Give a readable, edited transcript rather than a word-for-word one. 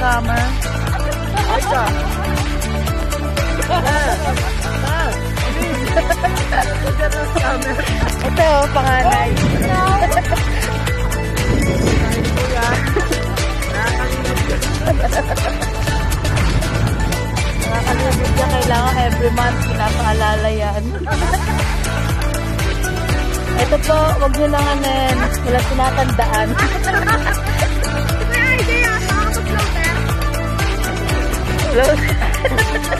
scammer. Ay ka. Ito, panganay. Nakakalimot niya, kailangan every month pinapaalala yan. Ito po, wag nyo lang anin. Wala sinatandaan. May idea, nakakapag-floater. Hello?